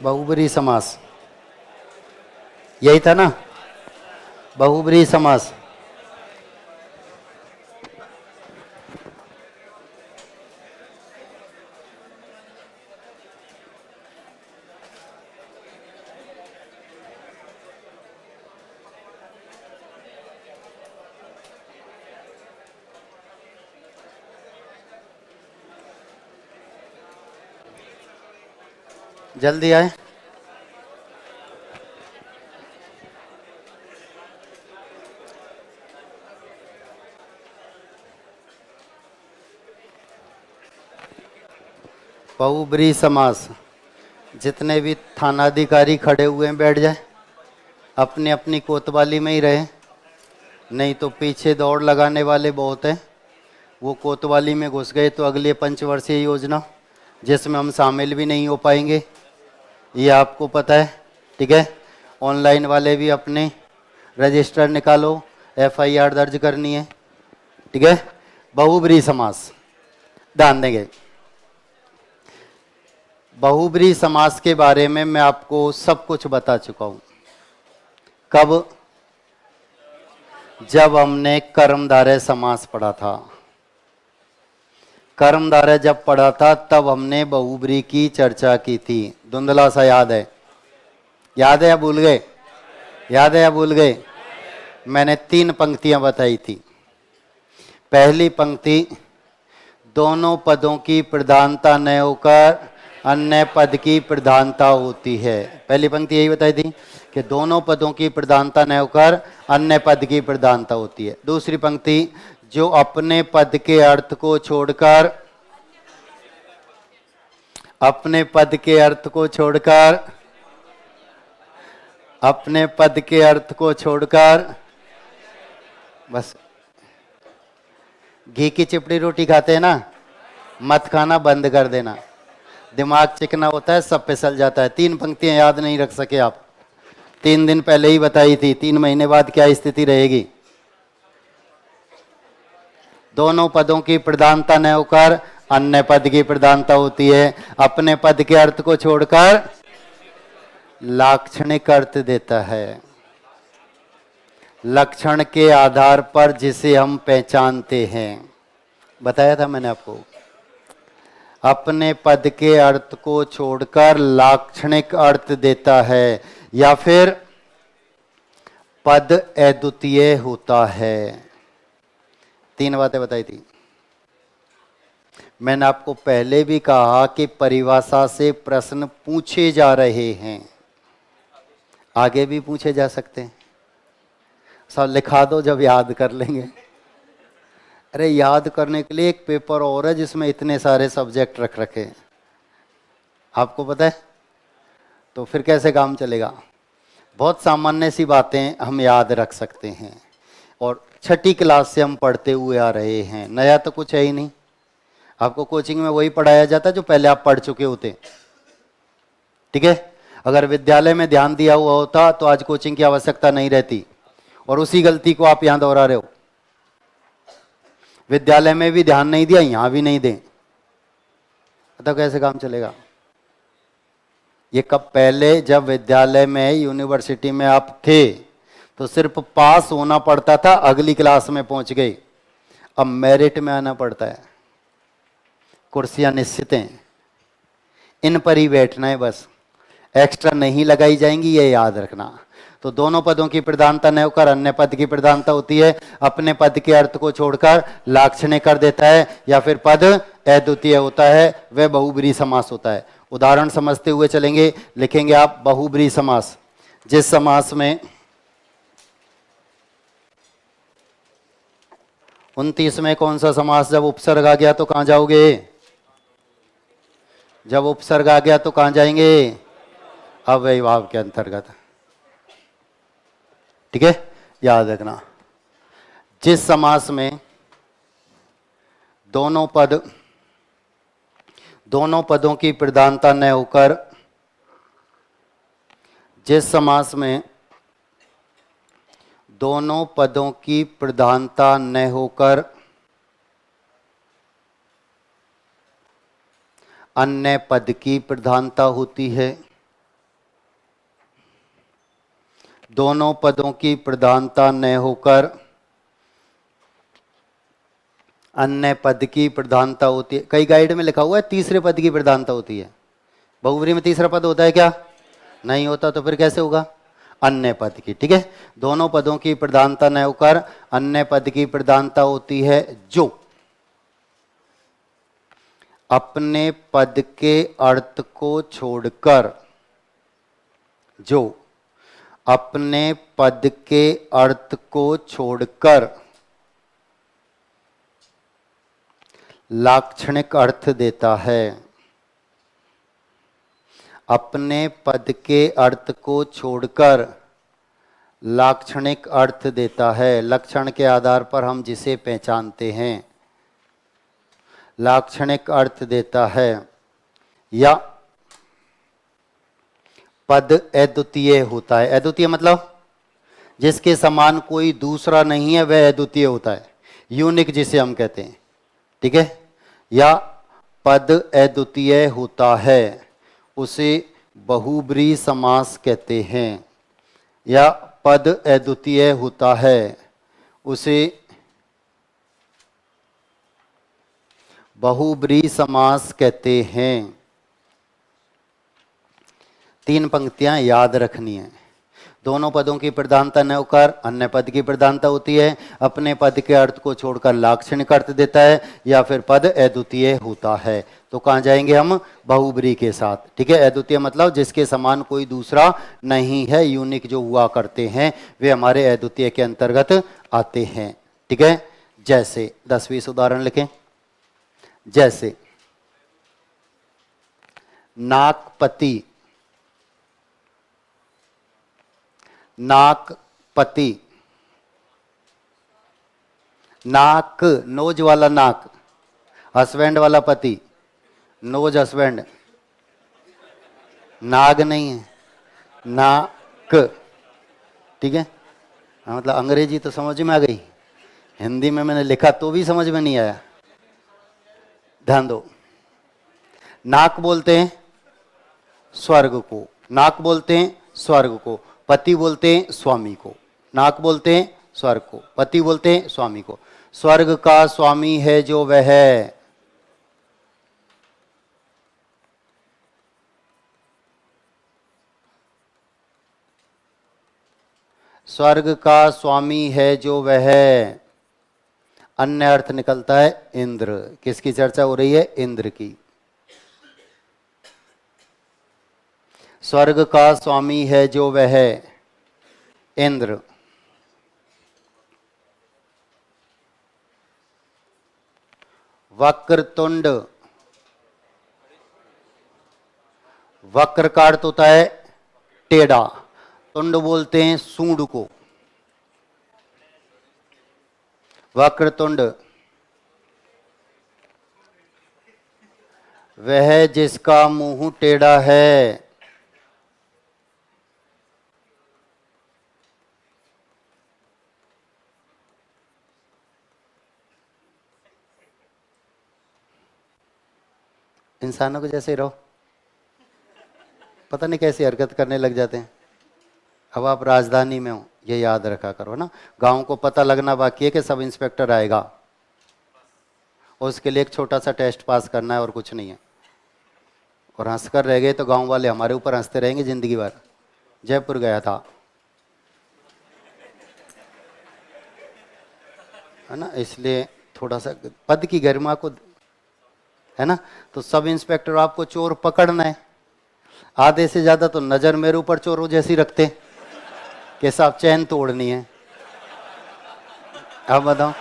बहुब्रीहि समास, यही था ना, बहुब्रीहि समास। जल्दी आए। बहुब्रीहि समास। जितने भी थानाधिकारी खड़े हुए हैं बैठ जाए, अपनी अपनी कोतवाली में ही रहे, नहीं तो पीछे दौड़ लगाने वाले बहुत हैं। वो कोतवाली में घुस गए तो अगले पंचवर्षीय योजना जिसमें हम शामिल भी नहीं हो पाएंगे, ये आपको पता है। ठीक है, ऑनलाइन वाले भी अपने रजिस्टर निकालो, एफआईआर दर्ज करनी है। ठीक है, बहुब्रीहि समास ध्यान देंगे। बहुब्रीहि समास के बारे में मैं आपको सब कुछ बता चुका हूं। कब? जब हमने कर्मधारय समास पढ़ा था। कर्मधारय जब पढ़ा था तब हमने बहुब्रीहि की चर्चा की थी। धुंधला सा याद है? याद है या भूल गए? याद है या भूल गए? मैंने 3 पंक्तियां बताई थी। पहली पंक्ति, दोनों पदों की प्रधानता न होकर अन्य पद की प्रधानता होती है। पहली पंक्ति यही बताई थी कि दोनों पदों की प्रधानता न होकर अन्य पद की प्रधानता होती है। दूसरी पंक्ति, जो अपने पद के अर्थ को छोड़कर, अपने पद के अर्थ को छोड़कर, अपने पद के अर्थ को छोड़कर, बस घी की चिपड़ी रोटी खाते हैं ना, मत खाना, बंद कर देना। दिमाग चिकना होता है, सब फिसल जाता है। 3 पंक्तियां याद नहीं रख सके आप, 3 दिन पहले ही बताई थी। 3 महीने बाद क्या स्थिति रहेगी? दोनों पदों की प्रधानता न होकर अन्य पद की प्रधानता होती है। अपने पद के अर्थ को छोड़कर लाक्षणिक अर्थ देता है। लक्षण के आधार पर जिसे हम पहचानते हैं, बताया था मैंने आपको। अपने पद के अर्थ को छोड़कर लाक्षणिक अर्थ देता है, या फिर पद अद्वितीय होता है। 3 बातें बताई थी मैंने आपको। पहले भी कहा कि परिभाषा से प्रश्न पूछे जा रहे हैं, आगे भी पूछे जा सकते हैं। सब लिखा दो, जब याद कर लेंगे। अरे याद करने के लिए एक पेपर और है जिसमें इतने सारे सब्जेक्ट रख रखे हैं, आपको पता है, तो फिर कैसे काम चलेगा? बहुत सामान्य सी बातें हम याद रख सकते हैं, और 6ठी क्लास से हम पढ़ते हुए आ रहे हैं। नया तो कुछ है ही नहीं। आपको कोचिंग में वही पढ़ाया जाता है जो पहले आप पढ़ चुके होते। ठीक है, अगर विद्यालय में ध्यान दिया हुआ होता तो आज कोचिंग की आवश्यकता नहीं रहती, और उसी गलती को आप यहां दोहरा रहे हो। विद्यालय में भी ध्यान नहीं दिया, यहां भी नहीं दें, तो कैसे काम चलेगा? ये कब? पहले जब विद्यालय में, यूनिवर्सिटी में आप थे तो सिर्फ पास होना पड़ता था, अगली क्लास में पहुंच गए। अब मेरिट में आना पड़ता है। कुर्सियां निश्चित हैं, इन पर ही बैठना है, बस एक्स्ट्रा नहीं लगाई जाएंगी, ये याद रखना। तो दोनों पदों की प्रधानता न होकर अन्य पद की प्रधानता होती है। अपने पद के अर्थ को छोड़कर लाक्षणिक कर देता है, या फिर पद अद्वितीय होता है, वह बहुब्रीहि समास होता है। उदाहरण समझते हुए चलेंगे। लिखेंगे आप बहुब्रीहि समास। जिस समास में 29 में कौन सा समास? जब उपसर्ग आ गया तो कहां जाओगे? जब उपसर्ग आ गया तो कहां जाएंगे? अव्ययीभाव के अंतर्गत। ठीक है, याद रखना। जिस समास में दोनों पदों की प्रधानता न होकर, जिस समास में दोनों पदों की प्रधानता न होकर अन्य पद की प्रधानता होती है, दोनों पदों की प्रधानता न होकर अन्य पद की प्रधानता होती है। कई गाइड में लिखा हुआ है तीसरे पद की प्रधानता होती है। बहुब्री में तीसरा पद होता है क्या? नहीं होता, तो फिर कैसे होगा? अन्य पद की। ठीक है, दोनों पदों की प्रधानता न होकर अन्य पद की प्रधानता होती है जो अपने पद के अर्थ को छोड़कर, जो अपने पद के अर्थ को छोड़कर लाक्षणिक अर्थ देता है। अपने पद के अर्थ को छोड़कर लाक्षणिक अर्थ देता है। लक्षण के आधार पर हम जिसे पहचानते हैं, लाक्षणिक अर्थ देता है। या पद अद्वितीय होता है। अद्वितीय मतलब जिसके समान कोई दूसरा नहीं है, वह अद्वितीय होता है, यूनिक जिसे हम कहते हैं। ठीक है, या पद अद्वितीय होता है, उसे बहुब्रीहि समास कहते हैं। या पद अद्वितीय होता है, उसे बहुब्रीहि समास कहते हैं। 3 पंक्तियां याद रखनी है। दोनों पदों की प्रधानता न होकर अन्य पद की प्रधानता होती है, अपने पद के अर्थ को छोड़कर लाक्षणिक अर्थ देता है, या फिर पद अद्वितीय होता है। तो कहाँ जाएंगे हम? बहुब्रीहि के साथ। ठीक है, अद्वितीय मतलब जिसके समान कोई दूसरा नहीं है, यूनिक जो हुआ करते हैं, वे हमारे अद्वितीय के अंतर्गत आते हैं। ठीक है, जैसे 10-20 उदाहरण लिखें। जैसे नाकपति, नाकपति, नाक नोज वाला नाक, हस्बैंड वाला पति, नोज हस्बैंड, नाग नहीं है, नाक। ठीक है, मतलब अंग्रेजी तो समझ में आ गई, हिंदी में मैंने लिखा तो भी समझ में नहीं आया। ध्यान दो, नाक बोलते हैं स्वर्ग को, नाक बोलते हैं स्वर्ग को, पति बोलते हैं स्वामी को। नाक बोलते हैं स्वर्ग को, पति बोलते हैं स्वामी को। स्वर्ग का स्वामी है जो वह है, स्वर्ग का स्वामी है जो वह है। अन्य अर्थ निकलता है इंद्र। किसकी चर्चा हो रही है? इंद्र की। स्वर्ग का स्वामी है जो वह है इंद्र। वक्रतुंड, वक्र का अर्थ होता है टेढ़ा, तुंड बोलते हैं सूंड को। वक्रतुंड वह जिसका मुंह टेढ़ा है। इंसानों को जैसे ही रहो, पता नहीं कैसी हरकत करने लग जाते हैं। अब आप राजधानी में हो, ये याद रखा करो ना। गांव को पता लगना बाकी है कि सब इंस्पेक्टर आएगा, और उसके लिए एक छोटा सा टेस्ट पास करना है और कुछ नहीं है। और हंसकर रह गए तो गांव वाले हमारे ऊपर हंसते रहेंगे जिंदगी भर। जयपुर गया था, है ना, इसलिए थोड़ा सा पद की गरिमा को, है ना। तो सब इंस्पेक्टर आपको चोर पकड़ना है, आधे से ज्यादा तो नजर मेरे ऊपर चोरों जैसी रखते कि साहब चैन तोड़नी है। अब बताओ,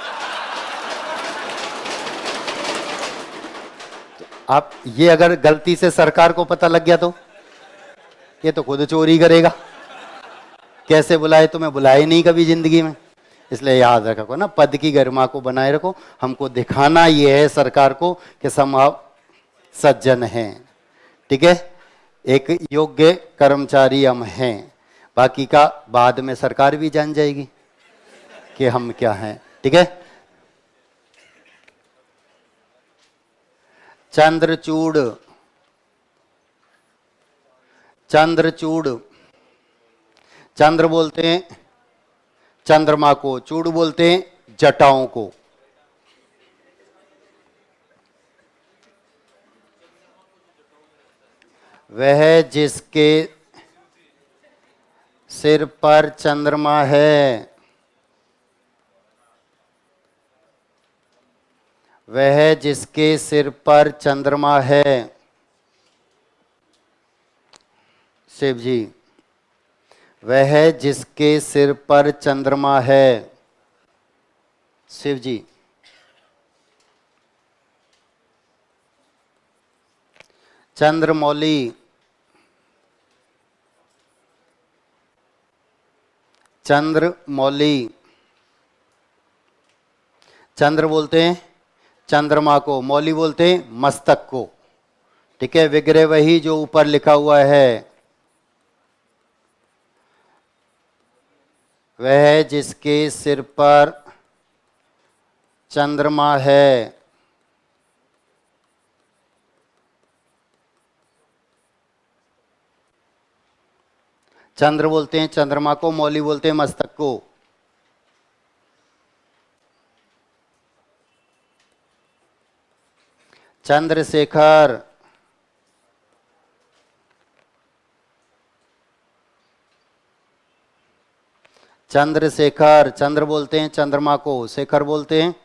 आप ये अगर गलती से सरकार को पता लग गया तो ये तो खुद चोरी करेगा। कैसे बुलाए? तुम्हें बुलाए ही नहीं कभी जिंदगी में। इसलिए याद रखो ना, पद की गरिमा को बनाए रखो। हमको दिखाना ये है सरकार को कि हम सज्जन हैं। ठीक है, एक योग्य कर्मचारी हम हैं। बाकी का बाद में सरकार भी जान जाएगी कि हम क्या हैं। ठीक है, चंद्रचूड़, चंद्रचूड़ चंद्र बोलते हैं चंद्रमा को, चूड़ बोलते हैं जटाओं को। वह जिसके सिर पर चंद्रमा है, वह जिसके सिर पर चंद्रमा है, शिव जी, वह जिसके सिर पर चंद्रमा है, शिव जी, चंद्रमौली, चंद्रमौली, चंद्र बोलते हैं चंद्रमा को, मौली बोलते हैं मस्तक को। ठीक है, विग्रह वही जो ऊपर लिखा हुआ है, वह जिसके सिर पर चंद्रमा है, चंद्र बोलते हैं चंद्रमा को, मौली बोलते हैं मस्तक को। चंद्रशेखर, चंद्रशेखर, चंद्र बोलते हैं चंद्रमा को, शेखर बोलते हैं,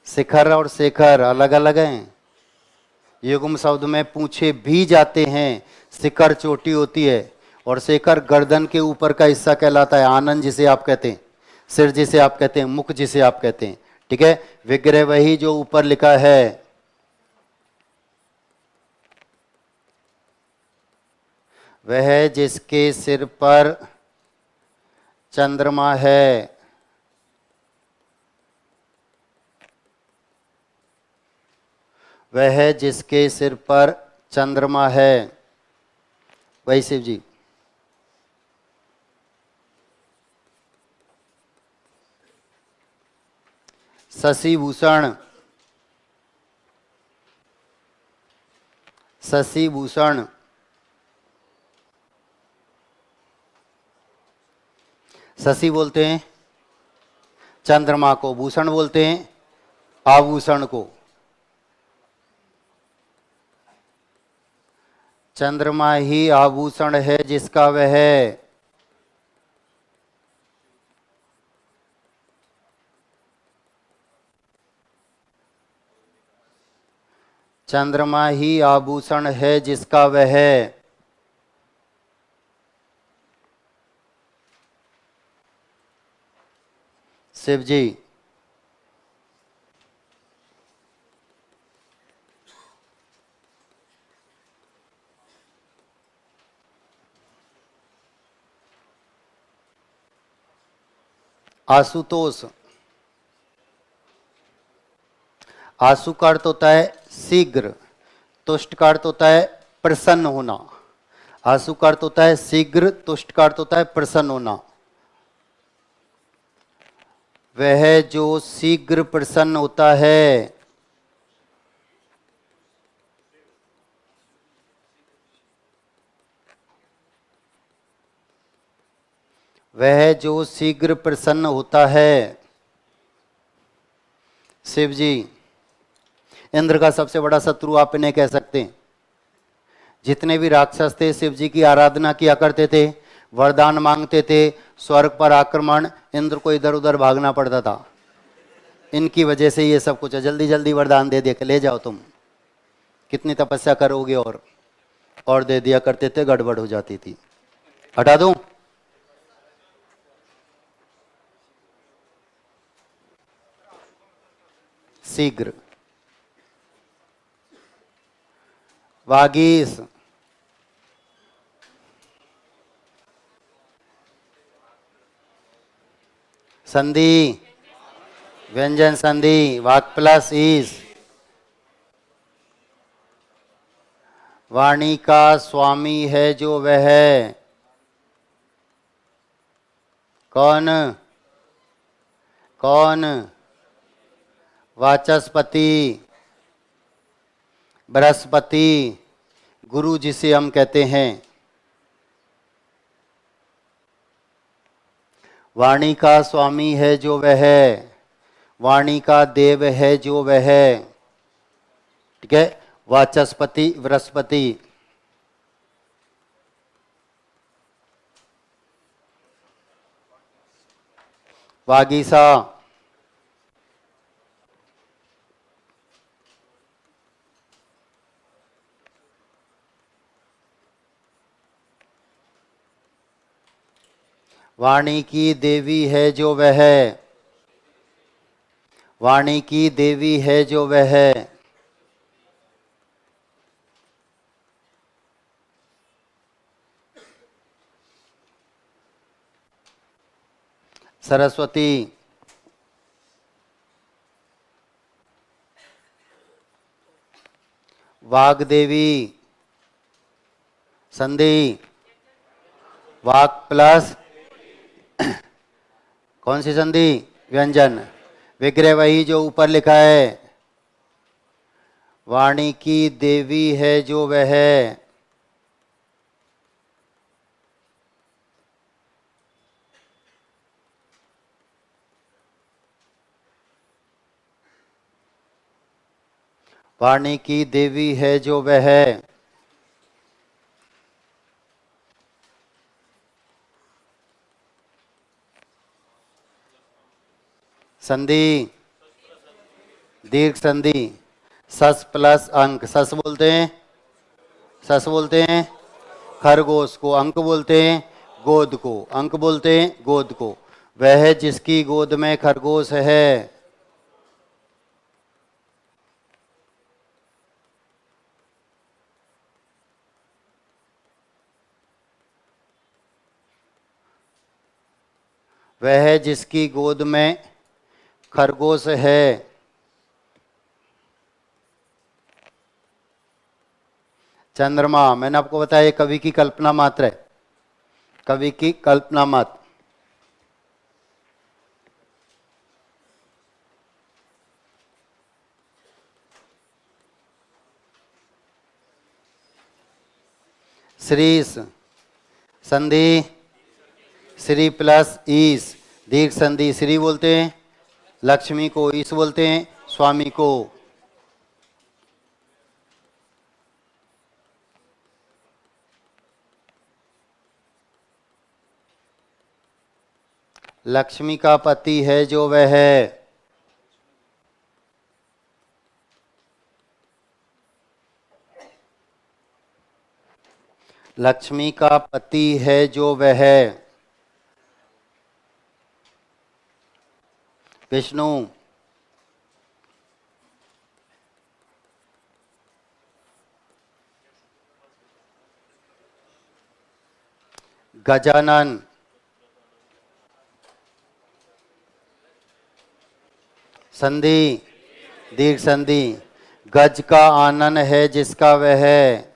शिखर और शेखर अलग अलग हैं। युग्म शब्द में पूछे भी जाते हैं। शिखर चोटी होती है और शेखर गर्दन के ऊपर का हिस्सा कहलाता है। आनंद जिसे आप कहते हैं, सिर जिसे आप कहते हैं, मुख जिसे आप कहते हैं। ठीक है, विग्रह वही जो ऊपर लिखा है, वह जिसके सिर पर चंद्रमा है, वह जिसके सिर पर चंद्रमा है, वही शिव जी। शशि भूषण, शशि भूषण, शशि बोलते हैं चंद्रमा को, भूषण बोलते हैं आभूषण को। चंद्रमा ही आभूषण है जिसका वह चंद्रमा ही आभूषण है जिसका वह शिव जी। आशुतोष, आशु का अर्थ होता है शीघ्र, तुष्ट का अर्थ होता है प्रसन्न होना। आशु का अर्थ होता है शीघ्र, तुष्ट का अर्थ होता है प्रसन्न होना। वह जो शीघ्र प्रसन्न होता है, वह जो शीघ्र प्रसन्न होता है, शिव जी। इंद्र का सबसे बड़ा शत्रु आप इन्हें कह सकते हैं। जितने भी राक्षस थे शिव जी की आराधना किया करते थे, वरदान मांगते थे, स्वर्ग पर आक्रमण, इंद्र को इधर उधर भागना पड़ता था। इनकी वजह से ये सब कुछ है। जल्दी जल्दी वरदान दे दे के ले जाओ, तुम कितनी तपस्या करोगे, और दे दिया करते थे, गड़बड़ हो जाती थी। हटा दूं? शीघ्र। वागीश, संधि, व्यंजन संधि, वाक प्लस ईस। वाणी का स्वामी है जो वह कौन? कौन? वाचस्पति, बृहस्पति, गुरु जिसे हम कहते हैं। वाणी का स्वामी है जो वह, वाणी का देव है जो वह, ठीक है। वाचस्पति बृहस्पति, वागीसा, वाणी की देवी है जो वह, वाणी की देवी है जो वह, सरस्वती, वाग्देवी, संधि, वाक प्लस कौन सी संधि, व्यंजन, विग्रह वही जो ऊपर लिखा है, वाणी की देवी है जो वह, वाणी की देवी है जो वह, संधि, दीर्घ संधि, सस प्लस अंक, सस बोलते हैं, सस बोलते हैं खरगोश को, अंक बोलते हैं गोद को, अंक बोलते हैं गोद को। वह जिसकी गोद में खरगोश है, वह जिसकी गोद में खरगोश है, चंद्रमा। मैंने आपको बताया कवि की कल्पना मात्र है, कवि की कल्पना मात्र। श्रीस, संधि, श्री प्लस ईस, दीर्घ संधि, श्री बोलते हैं लक्ष्मी को, ईस बोलते हैं स्वामी को। लक्ष्मी का पति है जो वह है, लक्ष्मी का पति है जो वह है, विष्णु। गजानन, संधि, दीर्घ संधि, गज का आनन है जिसका वह है,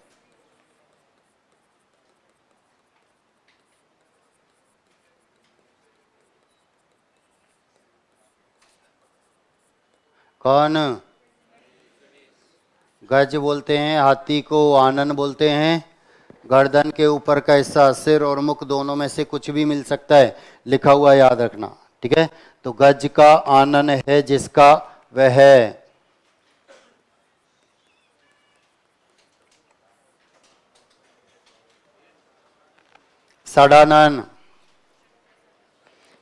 कौन, गज बोलते हैं हाथी को, आनन बोलते हैं गर्दन के ऊपर का हिस्सा, सिर और मुख दोनों में से कुछ भी मिल सकता है, लिखा हुआ याद रखना, ठीक है। तो गज का आनन है जिसका वह है, सड़ानन।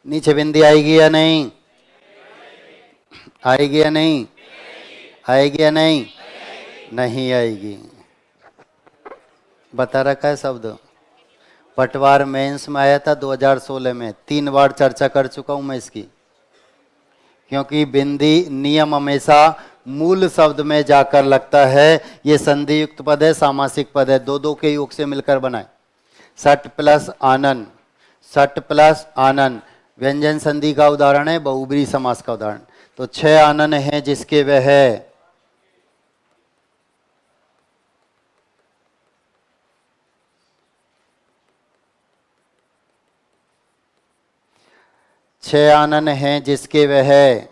नीचे बिंदी आएगी या नहीं, आएगी या नहीं, आएगी या नहीं, नहीं आएगी। बता रखा है शब्द, पटवार मेंस में आया था 2016 में, 3 बार चर्चा कर चुका हूं मैं इसकी, क्योंकि बिंदी नियम हमेशा मूल शब्द में जाकर लगता है। ये संधि युक्त पद है, सामासिक पद है, दो दो के योग से मिलकर बनाए। सट प्लस आनन, सट प्लस आनन व्यंजन संधि का उदाहरण है, बहुब्रीहि समास का उदाहरण। तो 6 आनन है जिसके वह है, छह आनन हैं जिसके वह है,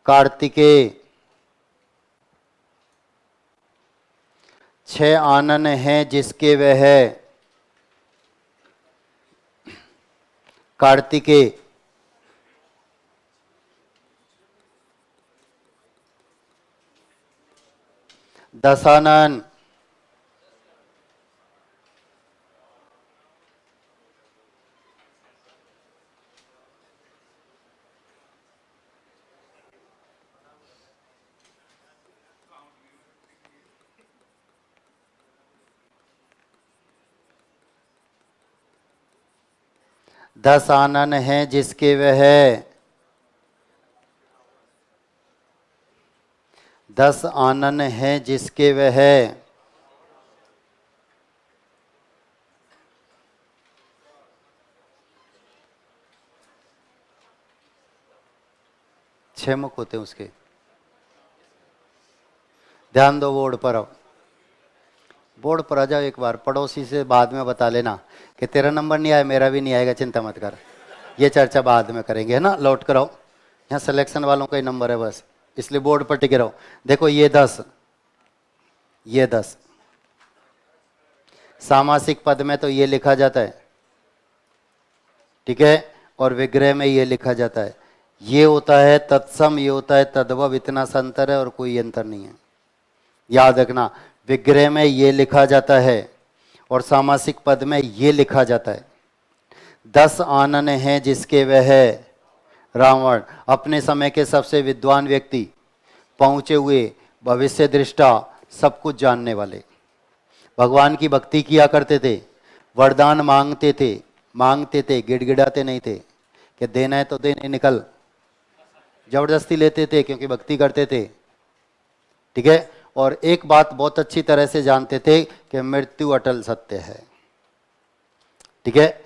कार्तिकेय। 6 आनन हैं जिसके वह है, कार्तिकेय, दशानन, दस आनन हैं जिसके वह, 10 आनन हैं जिसके वह, छह मुख होते हैं उसके। ध्यान दो बोर्ड पर, अब बोर्ड पर आ जाओ एक बार। पड़ोसी से बाद में बता लेना कि तेरा नंबर नहीं आया, मेरा भी नहीं आएगा, चिंता मत कर, ये चर्चा बाद में करेंगे, है ना। लौट कर आओ, यहाँ सिलेक्शन वालों का ही नंबर है बस, इसलिए बोर्ड पर टिके रहो। देखो ये 10, ये 10 सामासिक पद में तो ये लिखा जाता है, ठीक है, और विग्रह में ये लिखा जाता है। ये होता है तत्सम, ये होता है तद्भव, इतना सा अंतर है और कोई अंतर नहीं है। याद रखना, विग्रह में ये लिखा जाता है और सामासिक पद में ये लिखा जाता है। 10 आनन हैं जिसके वह, रावण, अपने समय के सबसे विद्वान व्यक्ति, पहुंचे हुए, भविष्य दृष्टा, सब कुछ जानने वाले, भगवान की भक्ति किया करते थे, वरदान मांगते थे, गिड़गिड़ाते नहीं थे कि देना है तो देने निकल, जबरदस्ती लेते थे क्योंकि भक्ति करते थे, ठीक है। और एक बात बहुत अच्छी तरह से जानते थे कि मृत्यु अटल सत्य है, ठीक है,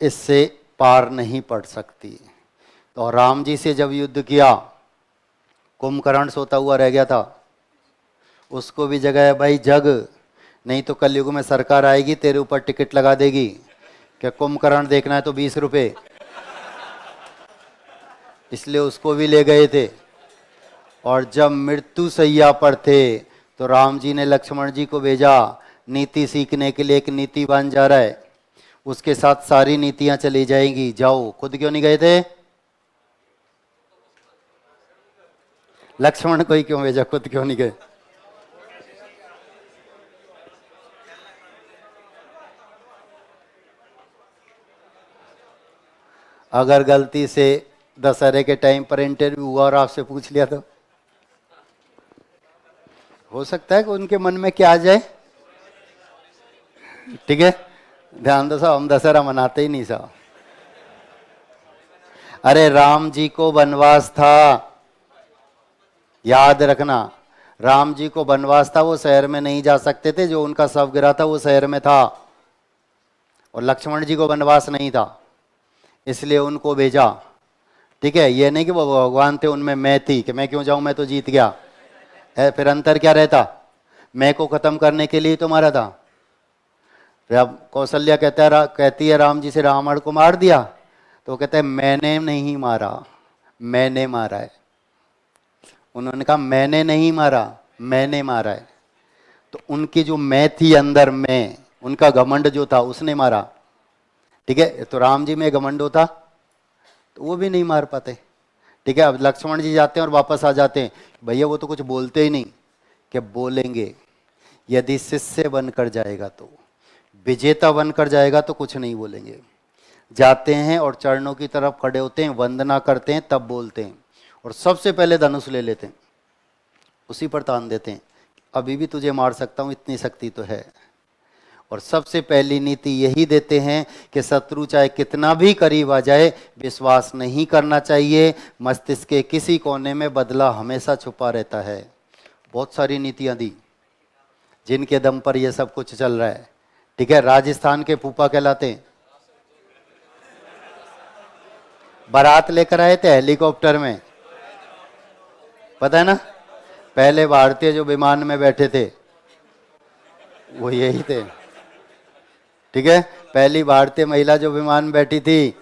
इससे पार नहीं पड़ सकती। तो राम जी से जब युद्ध किया, कुंभकर्ण सोता हुआ रह गया था, उसको भी जगाया, भाई जग, नहीं तो कलयुग में सरकार आएगी तेरे ऊपर टिकट लगा देगी कि कुंभकर्ण देखना है तो 20 रुपए, इसलिए उसको भी ले गए थे। और जब मृत्यु सैया पर थे तो राम जी ने लक्ष्मण जी को भेजा नीति सीखने के लिए। एक नीतिवान जा रहा है, उसके साथ सारी नीतियां चली जाएंगी, जाओ। खुद क्यों नहीं गए थे? लक्ष्मण को ही क्यों भेजा, खुद क्यों नहीं गए? अगर गलती से दशहरे के टाइम पर इंटरव्यू हुआ और आपसे पूछ लिया तो हो सकता है कि उनके मन में क्या आ जाए, ठीक है। ध्यान दो साहब, हम दशहरा मनाते ही नहीं साहब। अरे राम जी को वनवास था, याद रखना, राम जी को वनवास था, वो शहर में नहीं जा सकते थे, जो उनका शव गिरा था वो शहर में था, और लक्ष्मण जी को वनवास नहीं था, इसलिए उनको भेजा, ठीक है। ये नहीं कि वो भगवान थे, उनमें मैं थी कि मैं क्यों जाऊं, मैं तो जीत गया। फिर अंतर क्या रहता? मैं को खत्म करने के लिए तो मारा था। अब कौशल्या कहती है राम जी से, रावण को मार दिया, तो कहते हैं मैंने नहीं मारा, मैंने मारा है। उन्होंने कहा मैंने नहीं मारा, मैंने मारा है। तो उनकी जो मैं थी अंदर में, उनका घमंड जो था, उसने मारा, ठीक है। तो राम जी में घमंड होता तो वो भी नहीं मार पाते, ठीक है। अब लक्ष्मण जी जाते हैं और वापस आ जाते हैं, भैया वो तो कुछ बोलते ही नहीं, कि बोलेंगे। यदि शिष्य बनकर जाएगा तो, विजेता बनकर जाएगा तो कुछ नहीं बोलेंगे। जाते हैं और चरणों की तरफ खड़े होते हैं, वंदना करते हैं, तब बोलते हैं, और सबसे पहले धनुष ले लेते हैं, उसी पर तान देते हैं, अभी भी तुझे मार सकता हूं, इतनी शक्ति तो है। और सबसे पहली नीति यही देते हैं कि शत्रु चाहे कितना भी करीब आ जाए, विश्वास नहीं करना चाहिए। मस्तिष्क के किसी कोने में बदला हमेशा छुपा रहता है। बहुत सारी नीतियां दी जिनके दम पर यह सब कुछ चल रहा है, ठीक है। राजस्थान के फूफा कहलाते हैं, बारात लेकर आए थे हेलीकॉप्टर में, पता है ना। पहले भारतीय जो विमान में बैठे थे वो यही थे, ठीक है। पहली भारतीय महिला जो विमान में बैठी थी,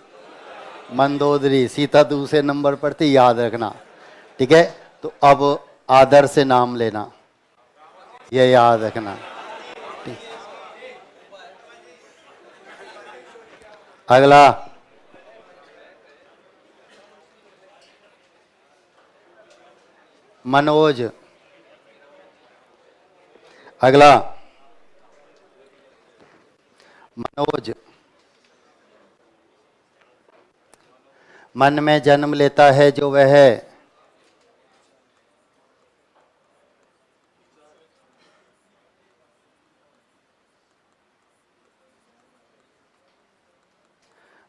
मंदोदरी, सीता दूसरे नंबर पर थी, याद रखना, ठीक है। तो अब आदर से नाम लेना, ये याद रखना, ठीक। अगला, मनोज। अगला मनोज। मन में जन्म लेता है जो वह है।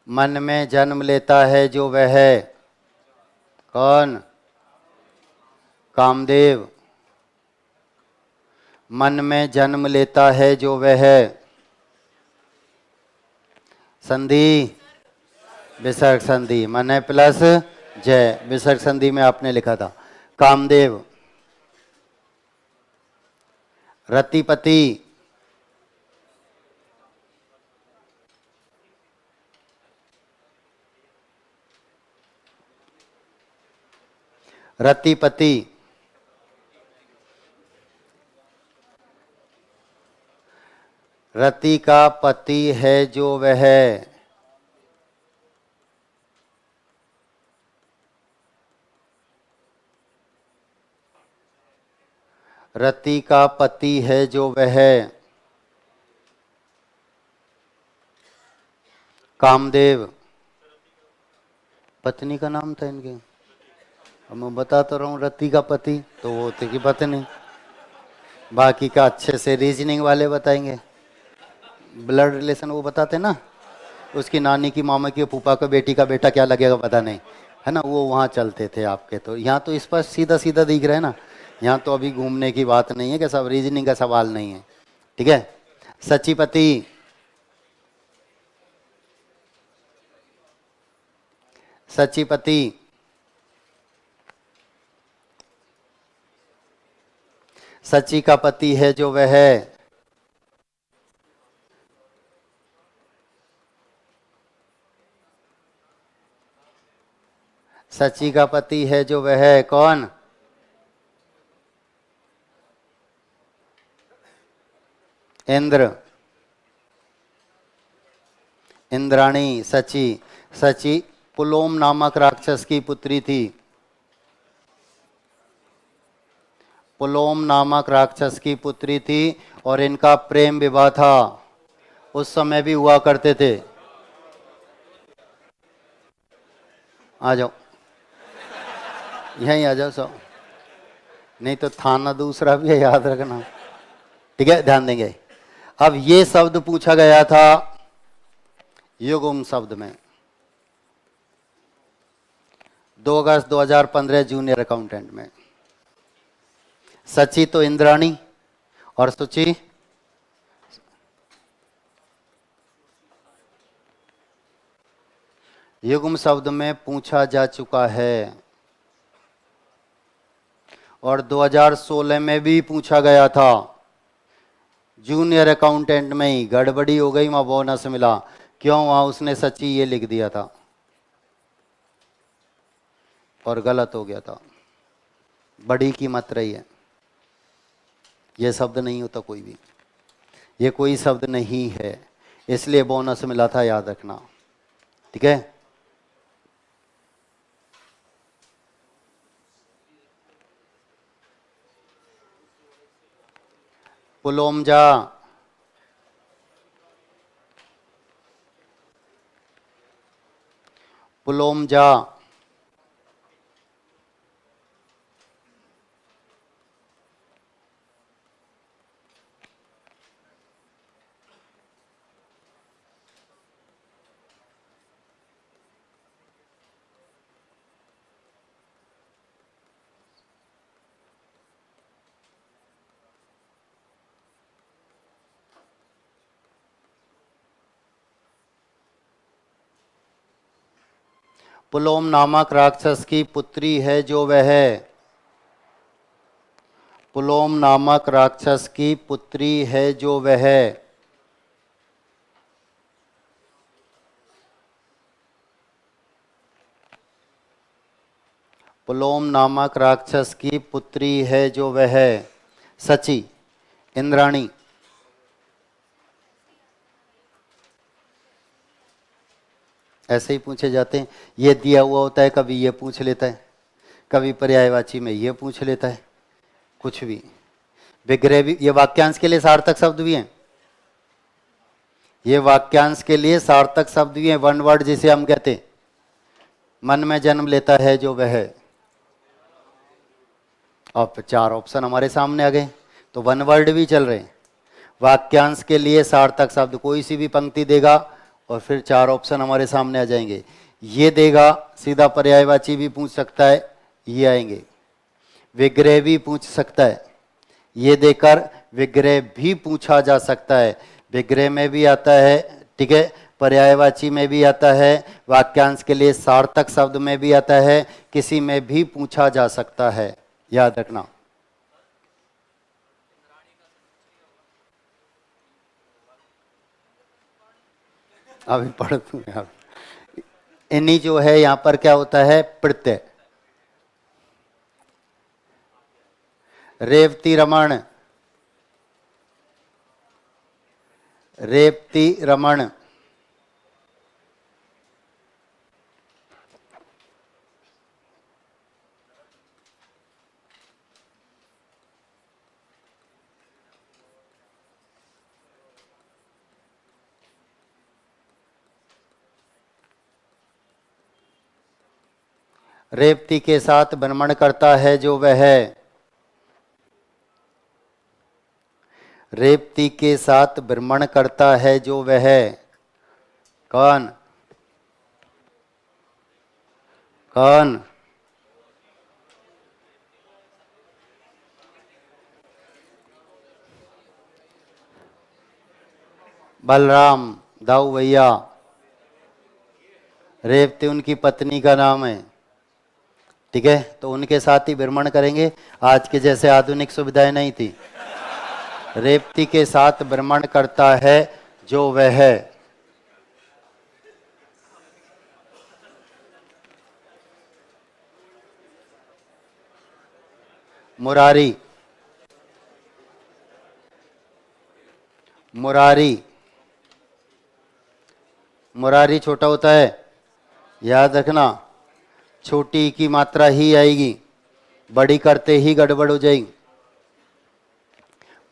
मन में जन्म लेता है जो वह है। कौन? कामदेव। मन में जन्म लेता है जो वह है। संधि, विसर्ग संधि, मन है प्लस जय, विसर्ग संधि में आपने लिखा था। कामदेव। रतिपति। रतिपति। रति का पति है जो वह है। रति का पति है जो वह है। कामदेव। पत्नी का नाम था इनके। अब मैं बता तो रहा हूँ, रति का पति तो वो थे कि पत्नी। बाकी का अच्छे से रीजनिंग वाले बताएंगे। ब्लड रिलेशन वो बताते ना, उसकी नानी की मामा की फूफा का बेटी का बेटा क्या लगेगा पता नहीं, है ना, वो वहाँ चलते थे आपके। तो यहाँ तो स्पष्ट सीधा सीधा दिख रहा है ना। यहाँ तो अभी घूमने की बात नहीं है कि सब रीजनिंग का सवाल नहीं है। ठीक है। सचिपति। सचिपति। सची का पति है जो वह है। सची का पति है जो वह है। कौन? इंद्र। इंद्राणी। सची। सची पुलोम नामक राक्षस की पुत्री थी। पुलोम नामक राक्षस की पुत्री थी और इनका प्रेम विवाह था। उस समय भी हुआ करते थे। आ जाओ, यहीं आ जाओ सब, नहीं तो थाना दूसरा भी है, याद रखना। ठीक है, ध्यान देंगे। अब ये शब्द पूछा गया था युग्म शब्द में। 2 अगस्त 2015 जूनियर अकाउंटेंट में। सची तो इंद्राणी और सुचि युग्म शब्द में पूछा जा चुका है और 2016 में भी पूछा गया था। जूनियर अकाउंटेंट में ही गड़बड़ी हो गई, वहां बोनस मिला। क्यों? वहां उसने सच्ची ये लिख दिया था और गलत हो गया था। बड़ी कीमत रही है। ये शब्द नहीं होता कोई भी, ये कोई शब्द नहीं है, इसलिए बोनस मिला था, याद रखना। ठीक है। पुलोमजा। पुलोमजा। पुलोम नामक राक्षस की पुत्री है जो वह है। पुलोम नामक राक्षस की पुत्री है जो वह है। पुलोम नामक राक्षस की पुत्री है जो वह है। सची। इंद्राणी। ऐसे ही पूछे जाते हैं, ये दिया हुआ होता है, कभी ये पूछ लेता है, कभी पर्यायवाची में ये पूछ लेता है, कुछ भी। विग्रह भी, ये वाक्यांश के लिए सार्थक शब्द भी हैं, ये वाक्यांश के लिए सार्थक शब्द भी हैं। वन वर्ड जिसे हम कहते हैं, मन में जन्म लेता है जो वह है। अब 4 ऑप्शन हमारे सामने आ गए, तो वन वर्ड भी चल रहे हैं। वाक्यांश के लिए सार्थक शब्द कोई सी भी पंक्ति देगा और फिर 4 ऑप्शन हमारे सामने आ जाएंगे। ये देगा, सीधा पर्यायवाची भी पूछ सकता है, ये आएंगे। विग्रह भी पूछ सकता है, ये देकर विग्रह भी पूछा जा सकता है। विग्रह में भी आता है, ठीक है, पर्यायवाची में भी आता है, वाक्यांश के लिए सार्थक शब्द में भी आता है, किसी में भी पूछा जा सकता है, याद रखना। अभी पढ़ दूंगा। इन्हीं जो है यहां पर क्या होता है, प्रत्यय। रेवती रमण, रेवती रमण, रेवती के साथ भ्रमण करता है जो वह है। रेवती के साथ भ्रमण करता है जो वह है। कौन? कौन? बलराम, दाऊ भैया। रेवती उनकी पत्नी का नाम है, ठीक है, तो उनके साथ ही भ्रमण करेंगे। आज के जैसे आधुनिक सुविधाएं नहीं थी। रेवती के साथ भ्रमण करता है जो वह है। मुरारी, मुरारी, मुरारी छोटा होता है, याद रखना। छोटी की मात्रा ही आएगी, बड़ी करते ही गड़बड़ हो जाएगी।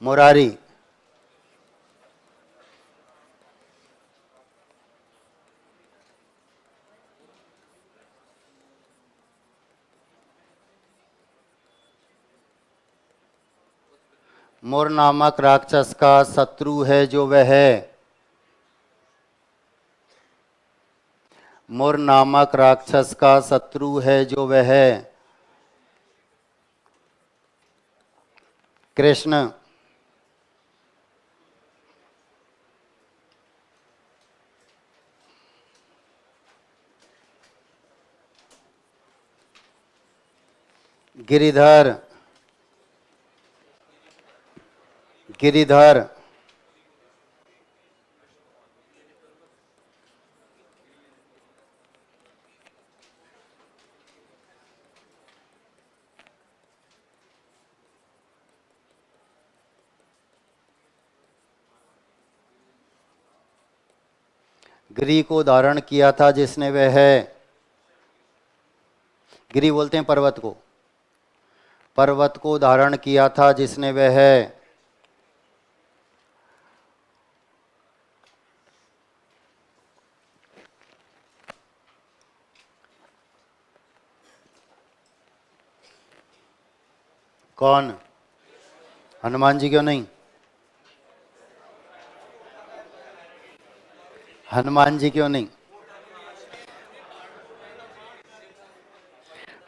मुरारी। मुर नामक राक्षस का शत्रु है जो वह है। मुर नामक राक्षस का शत्रु है जो वह है। कृष्ण। गिरिधर, गिरिधर। गिरि को धारण किया था जिसने वह है। गिरि बोलते हैं पर्वत को। पर्वत को धारण किया था जिसने वह है। कौन? हनुमान जी क्यों नहीं? हनुमान जी क्यों नहीं?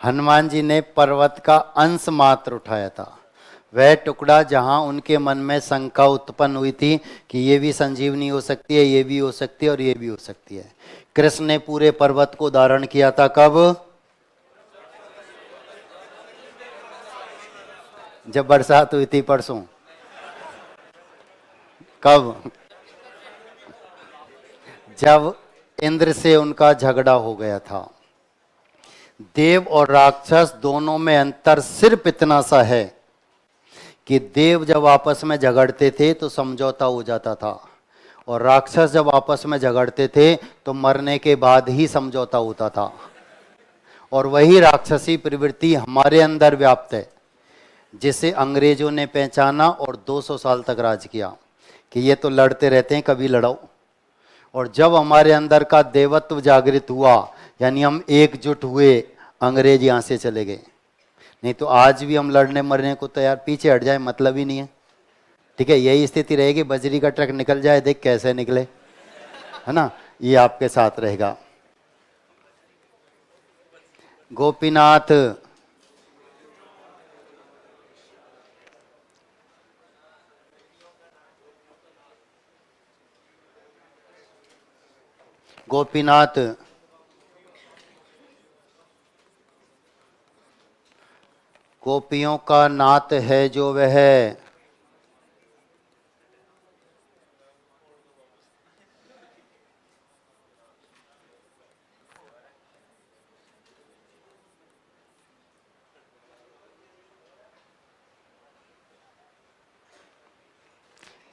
हनुमान जी ने पर्वत का अंश मात्र उठाया था, वह टुकड़ा जहां उनके मन में शंका उत्पन्न हुई थी कि ये भी संजीवनी हो सकती है, ये भी हो सकती है और ये भी हो सकती है। कृष्ण ने पूरे पर्वत को धारण किया था। कब? जब बरसात हुई थी परसों। कब? जब इंद्र से उनका झगड़ा हो गया था। देव और राक्षस दोनों में अंतर सिर्फ इतना सा है कि देव जब आपस में झगड़ते थे तो समझौता हो जाता था, और राक्षस जब आपस में झगड़ते थे तो मरने के बाद ही समझौता होता था। और वही राक्षसी प्रवृत्ति हमारे अंदर व्याप्त है, जिसे अंग्रेजों ने पहचाना और 200 साल तक राज किया कि ये तो लड़ते रहते हैं, कभी लड़ो। और जब हमारे अंदर का देवत्व जागृत हुआ, यानी हम एकजुट हुए, अंग्रेज यहां से चले गए। नहीं तो आज भी हम लड़ने मरने को तैयार, पीछे हट जाए मतलब ही नहीं है। ठीक है, यही स्थिति रहेगी, बजरी का ट्रक निकल जाए, देख कैसे निकले, है ना, ये आपके साथ रहेगा। गोपीनाथ, गोपीनाथ, गोपियों का नाथ है जो वह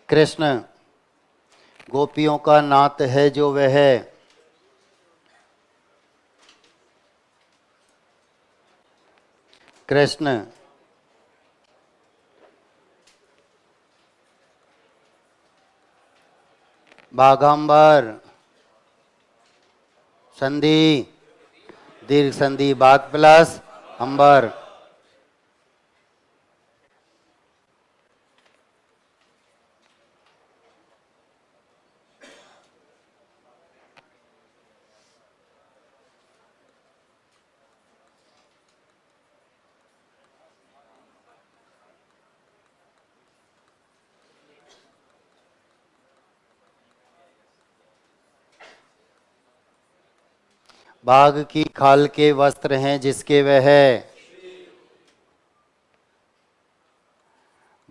कृष्ण। गोपियों का नाथ है जो वह कृष्ण। बाघांबर, संधि, दीर्घ संधि, बाघ प्लस अंबर। बाघ की खाल के वस्त्र हैं जिसके वह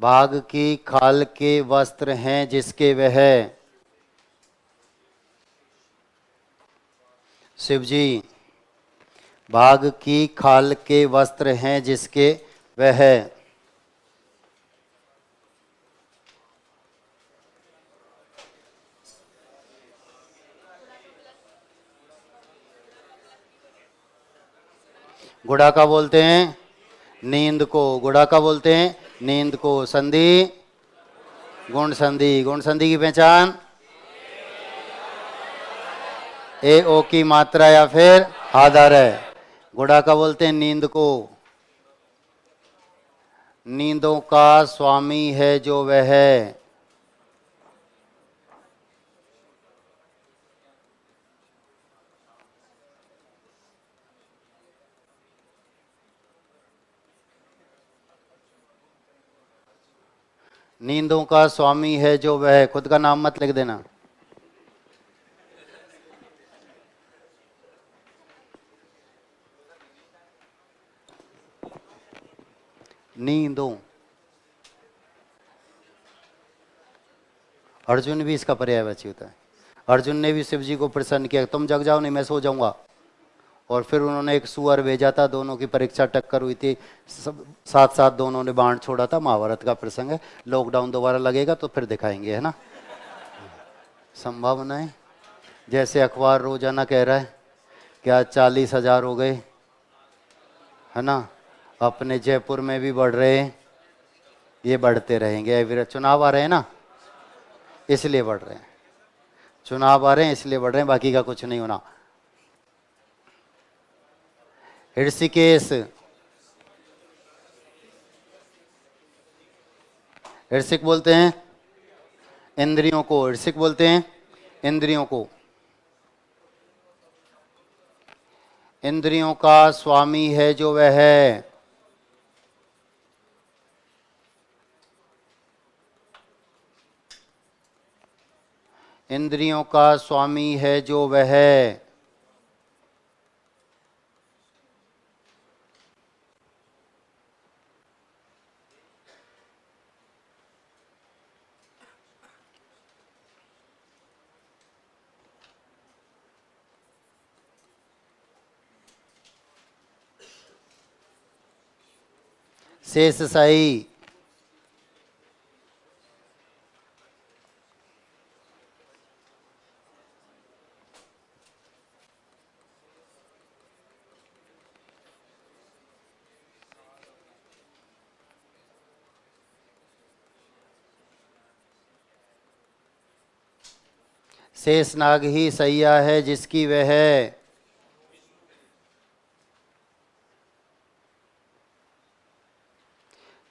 बाघ की खाल के वस्त्र हैं जिसके वह शिव जी। बाघ की खाल के वस्त्र हैं जिसके वह गुड़ा का बोलते हैं नींद को, गुड़ा का बोलते हैं नींद को। संधि, गुण संधि, गुण संधि की पहचान ए ओ की मात्रा या फिर आधार है। गुड़ा का बोलते हैं नींद को। नींदों का स्वामी है जो वह नींदों का स्वामी है जो वह, खुद का नाम मत लिख देना। नींदों, अर्जुन भी इसका पर्यायवाची होता है। अर्जुन ने भी शिव जी को प्रसन्न किया, तुम जग जाओ नहीं मैं सो जाऊंगा। और फिर उन्होंने एक सुअर भेजा था, दोनों की परीक्षा टक्कर हुई थी, सब साथ साथ दोनों ने बाण छोड़ा था। महाभारत का प्रसंग है, लॉकडाउन दोबारा लगेगा तो फिर दिखाएंगे, है ना, संभावना है। जैसे अखबार रोजाना कह रहा है कि आज 40,000 हो गए, है ना, अपने जयपुर में भी बढ़ रहे हैं, ये बढ़ते रहेंगे। चुनाव आ रहे हैं ना, इसलिए बढ़ रहे हैं, चुनाव आ रहे हैं इसलिए बढ़ रहे हैं, बाकी का कुछ नहीं होना। ऋषिकेश, ऋषिक बोलते हैं इंद्रियों को, ऋषिक बोलते हैं इंद्रियों को। इंद्रियों का स्वामी है जो वह है इंद्रियों का स्वामी है जो वह शेष सही। शेषनाग ही सैया है जिसकी वह है।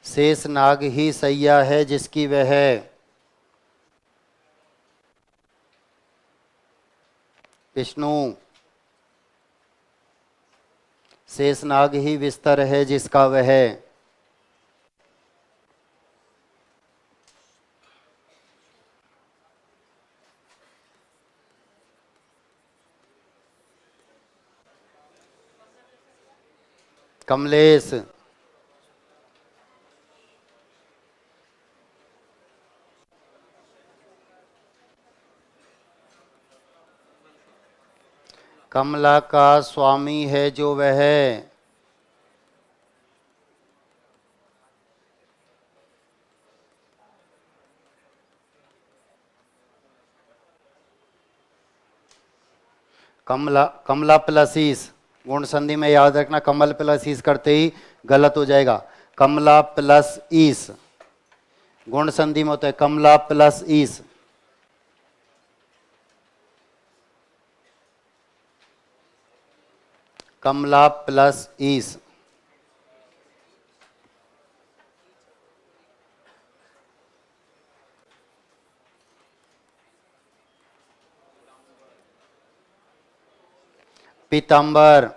शेषनाग ही सैया है जिसकी वह है। विष्णु। शेषनाग ही विस्तर है जिसका वह है। कमलेश। कमला का स्वामी है जो वह है। कमला, कमला प्लस ईस। गुण संधि में याद रखना, कमल प्लस ईस करते ही गलत हो जाएगा। कमला प्लस ईस गुण संधि में होता है कमला प्लस ईस। कमला प्लस ईस। पीतांबर।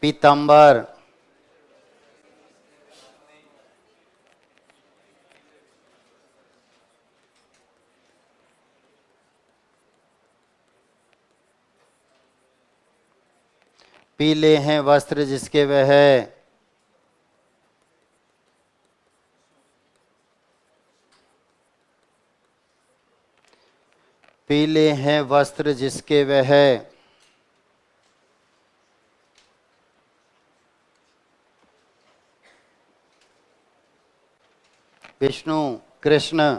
पीतांबर। पीले हैं वस्त्र जिसके वह है। पीले हैं वस्त्र जिसके वह है। विष्णु। कृष्ण।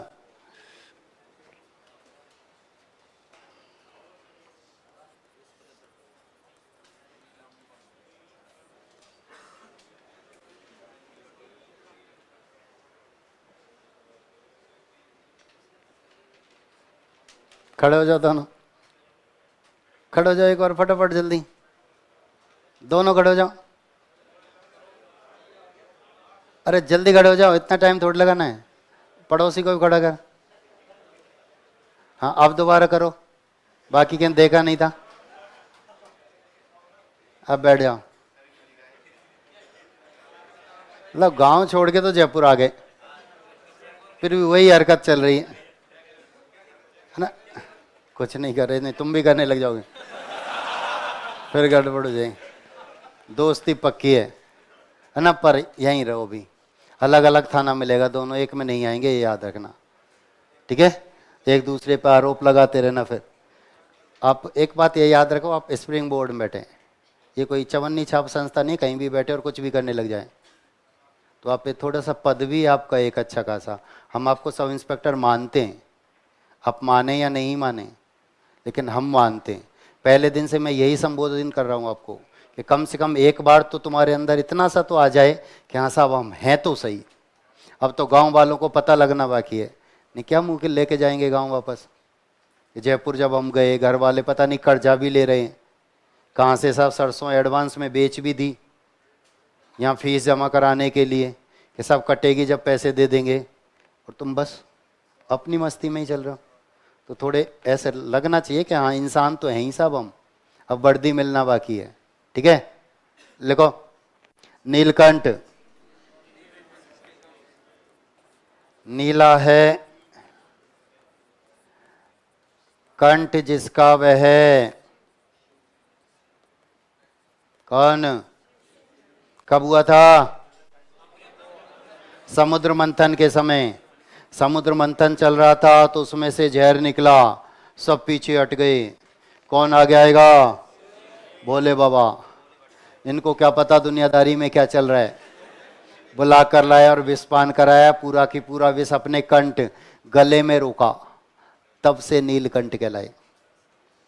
खड़े हो जाओ दोनों, खड़े हो जाओ एक बार फटाफट जल्दी, दोनों खड़े हो जाओ। अरे जल्दी खड़े हो जाओ, इतना टाइम थोड़ा लगाना है। पड़ोसी को भी खड़ा कर। हाँ अब दोबारा करो, बाकी क्या देखा नहीं था। अब बैठ जाओ। मतलब गांव छोड़ के तो जयपुर आ गए, फिर भी वही हरकत चल रही है ना। कुछ नहीं कर रहे, नहीं तुम भी करने लग जाओगे फिर गड़बड़ हो जाएगी। दोस्ती पक्की है ना, पर यहीं रहो भी। अलग अलग थाना मिलेगा, दोनों एक में नहीं आएंगे, ये याद रखना, ठीक है। एक दूसरे पर आरोप लगाते रहना। फिर आप एक बात ये याद रखो, आप स्प्रिंग बोर्ड में बैठे, ये कोई चवन्नी छाप संस्था नहीं, कहीं भी बैठे और कुछ भी करने लग जाए तो आप पे थोड़ा सा पद भी आपका एक अच्छा खासा। हम आपको सब इंस्पेक्टर मानते हैं, आप माने या नहीं माने, लेकिन हम मानते हैं। पहले दिन से मैं यही संबोधन कर रहा हूँ आपको कि कम से कम एक बार तो तुम्हारे अंदर इतना सा तो आ जाए कि हाँ साहब हम हैं तो सही। अब तो गांव वालों को पता लगना बाकी है। नहीं क्या मुँह के लेके जाएंगे गांव वापस। जयपुर जब हम गए, घर वाले पता नहीं कर्जा भी ले रहे हैं, कहाँ से साहब सरसों एडवांस में बेच भी दी, यहाँ फीस जमा कराने के लिए कि सब कटेगी जब पैसे दे देंगे, और तुम बस अपनी मस्ती में ही चल रहे हो। तो थोड़े ऐसे लगना चाहिए कि हाँ इंसान तो है ही साहब हम। अब वर्दी मिलना बाकी है, ठीक है। लिखो, नीलकंठ। नीला है कंठ जिसका वह है। कौन? कब हुआ था? समुद्र मंथन के समय। समुद्र मंथन चल रहा था तो उसमें से जहर निकला, सब पीछे हट गए। कौन आगे आएगा? भोले बाबा। इनको क्या पता दुनियादारी में क्या चल रहा है। बुला कर लाया और विषपान कराया, पूरा की पूरा विष अपने कंठ गले में रोका, तब से नीलकंठ कहलाए,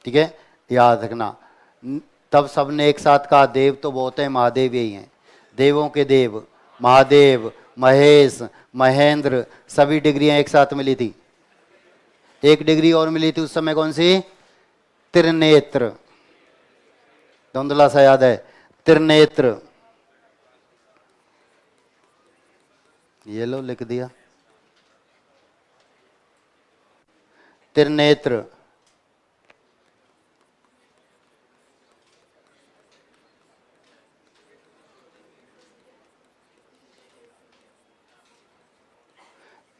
ठीक है। याद रखना। तब सबने एक साथ कहा देव तो बहुत है, महादेव यही हैं। देवों के देव महादेव, महेश, महेंद्र, सभी डिग्रियां एक साथ मिली थी। एक डिग्री और मिली थी उस समय, कौन सी? त्रिनेत्र। धुंधला सा याद है, त्रिनेत्र। ये लो लिख दिया, त्रिनेत्र।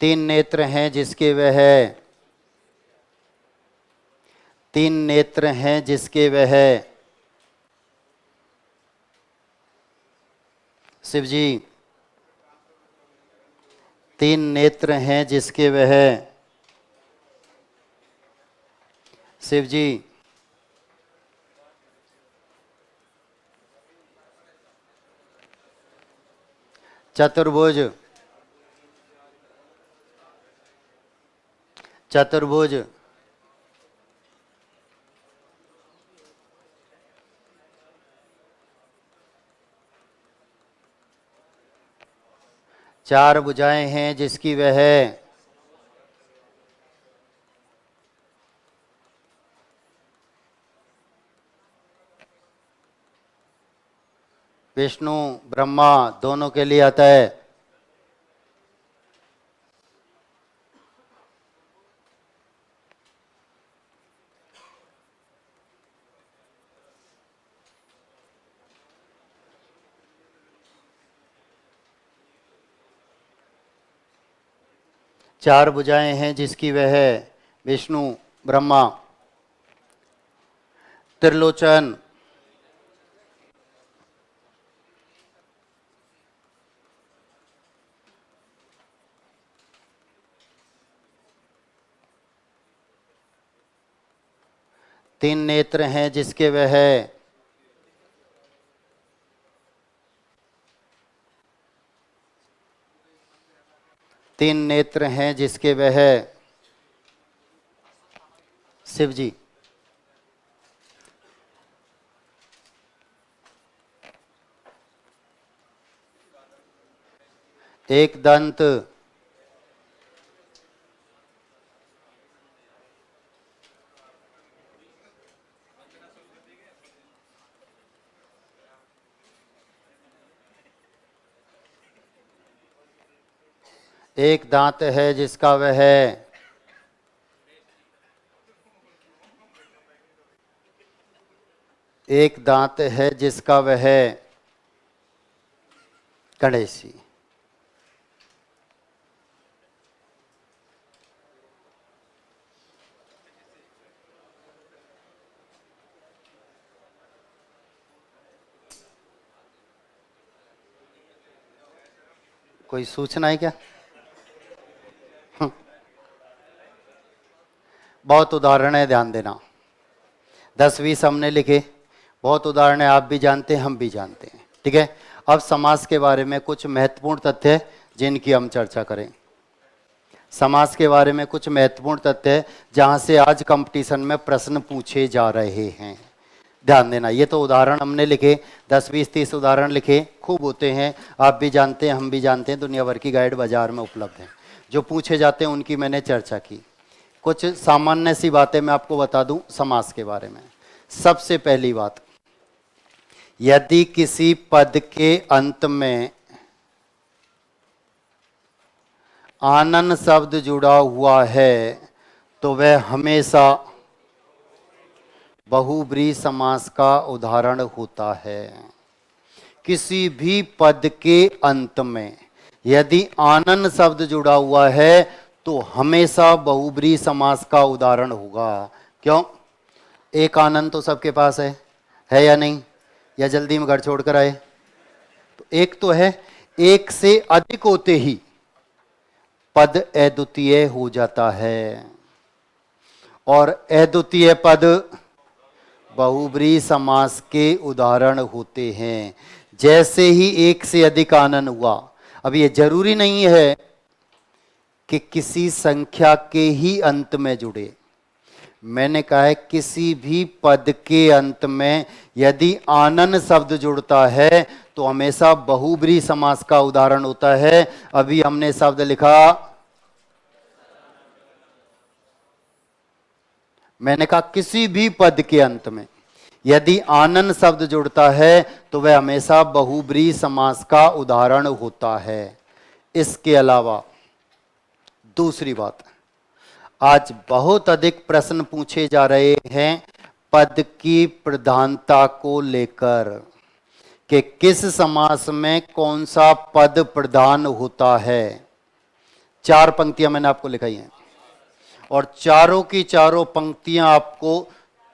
तीन नेत्र हैं जिसके वह, तीन नेत्र हैं जिसके वह, शिव जी, तीन नेत्र हैं जिसके वह, शिव जी, चतुर्भुज, चतुर्भुज, चार भुजाएं हैं जिसकी वह, विष्णु ब्रह्मा दोनों के लिए आता है। चार भुजाएं हैं जिसकी वह, विष्णु ब्रह्मा, त्रिलोचन, तीन नेत्र हैं जिसके वह, तीन नेत्र हैं जिसके वह, शिव जी, एक दंत, एक दांत है जिसका वह, एक दांत है जिसका वह, गणेशी। कोई सूचना है क्या? बहुत उदाहरण है, ध्यान देना। 10-20 हमने लिखे, बहुत उदाहरण है, आप भी जानते हैं, हम भी जानते हैं, ठीक है। अब समास के बारे में कुछ महत्वपूर्ण तथ्य जिनकी हम चर्चा करें। समास के बारे में कुछ महत्वपूर्ण तथ्य जहां से आज कंपटीशन में प्रश्न पूछे जा रहे हैं, ध्यान देना। ये तो उदाहरण हमने लिखे, 10-20-30 उदाहरण लिखे, खूब होते हैं, आप भी जानते हैं, हम भी जानते हैं, दुनिया भर की गाइड बाजार में उपलब्ध हैं। जो पूछे जाते हैं उनकी मैंने चर्चा की। कुछ सामान्य सी बातें मैं आपको बता दूं समास के बारे में। सबसे पहली बात, यदि किसी पद के अंत में आनन शब्द जुड़ा हुआ है तो वह हमेशा बहुब्रीहि समास का उदाहरण होता है। किसी भी पद के अंत में यदि आनन शब्द जुड़ा हुआ है तो हमेशा बहुब्रीहि समास का उदाहरण होगा। क्यों? एक आनंद तो सबके पास है या नहीं? या जल्दी में घर छोड़कर आए? तो एक तो है, एक से अधिक होते ही पद अद्वितीय हो जाता है, और अद्वितीय पद बहुब्रीहि समास के उदाहरण होते हैं। जैसे ही एक से अधिक आनन हुआ, अब ये जरूरी नहीं है कि किसी संख्या के ही अंत में जुड़े। मैंने कहा है किसी भी पद के अंत में यदि आनन शब्द जुड़ता है तो हमेशा बहुब्रीहि समास का उदाहरण होता है। अभी हमने शब्द लिखा मैंने कहा किसी भी पद के अंत में यदि आनन शब्द जुड़ता है तो वह हमेशा बहुब्रीहि समास का उदाहरण होता है। इसके अलावा दूसरी बात, आज बहुत अधिक प्रश्न पूछे जा रहे हैं पद की प्रधानता को लेकर कि किस समास में कौन सा पद प्रधान होता है। 4 पंक्तियां मैंने आपको लिखाई हैं और चारों की चारों पंक्तियां आपको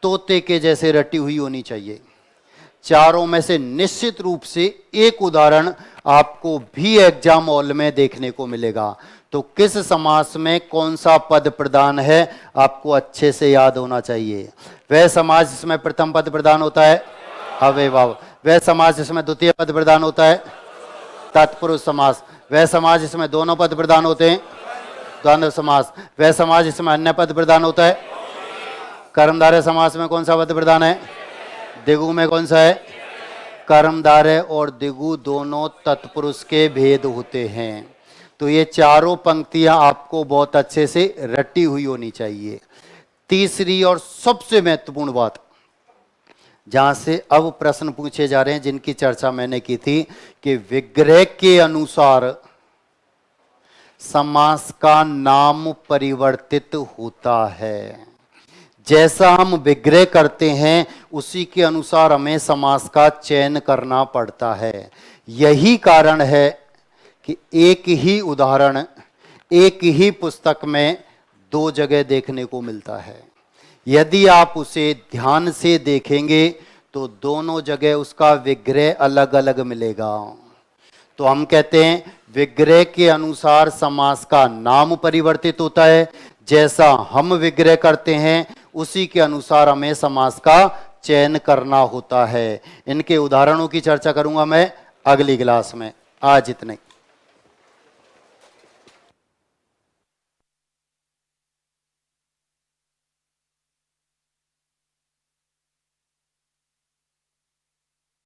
तोते के जैसे रटी हुई होनी चाहिए। चारों में से निश्चित रूप से एक उदाहरण आपको भी एग्जाम हॉल में देखने को मिलेगा। तो किस समास में कौन सा पद प्रधान है आपको अच्छे से याद होना चाहिए। वह समास जिसमें प्रथम पद प्रधान होता है अव्ययभाव। वह समास जिसमें द्वितीय पद प्रधान होता है तत्पुरुष समास। वह समास जिसमें दोनों पद प्रधान होते हैं द्वंद्व समास। वह समास जिसमें अन्य पद प्रधान होता है कर्मधारय समास में कौन सा पद प्रधान है दिगु में कौन सा है। कर्मधारय और दिगु दोनों तत्पुरुष के भेद होते हैं। तो ये चारों पंक्तियां आपको बहुत अच्छे से रटी हुई होनी चाहिए। तीसरी और सबसे महत्वपूर्ण बात जहां से अब प्रश्न पूछे जा रहे हैं जिनकी चर्चा मैंने की थी कि विग्रह के अनुसार समास का नाम परिवर्तित होता है। जैसा हम विग्रह करते हैं उसी के अनुसार हमें समास का चयन करना पड़ता है। यही कारण है कि एक ही उदाहरण एक ही पुस्तक में 2 जगह देखने को मिलता है। यदि आप उसे ध्यान से देखेंगे तो दोनों जगह उसका विग्रह अलग अलग मिलेगा। तो हम कहते हैं विग्रह के अनुसार समास का नाम परिवर्तित होता है। जैसा हम विग्रह करते हैं उसी के अनुसार हमें समास का चयन करना होता है। इनके उदाहरणों की चर्चा करूंगा मैं अगली क्लास में। आज इतने।